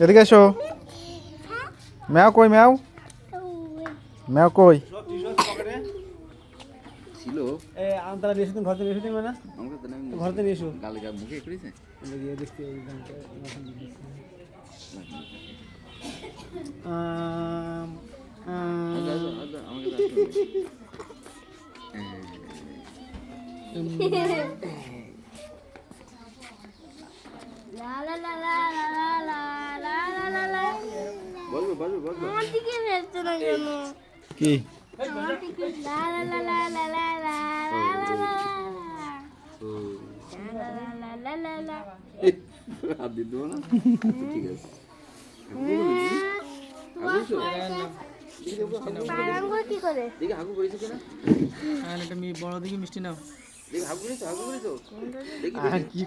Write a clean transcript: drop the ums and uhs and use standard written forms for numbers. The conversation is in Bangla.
এদিকে এসো। ম্যাও কই ম্যাও? ম্যাও কই? ছিল এ আমতলা নিয়ে এসো, তুমি ঘরতে নিয়ে এসো, তুমি না আমাকে তো নাম ঘরতে নিয়ে এসো। গালে গা মুখে করেছে গিয়ে দেখতে ওই গানটা এখন দেখছি। আমাকে লা লা লা লা লা লা লা লা লা লা। বলবো বলবো বলবো আমার দিকে ফেলছো না কেন? কি? আমার দিকে লা লা লা লা লা লা লা লা লা লা লা। লা লা লা লা লা লা। হাত দিয়ে দেবো না ঠিক আছে পায়রাম করে কি করে? দেখি হাগু করেছো কিনা আর একটা বড় দিকে মিষ্টি নাও। দেখি হাগু করেছো দেখি আর কি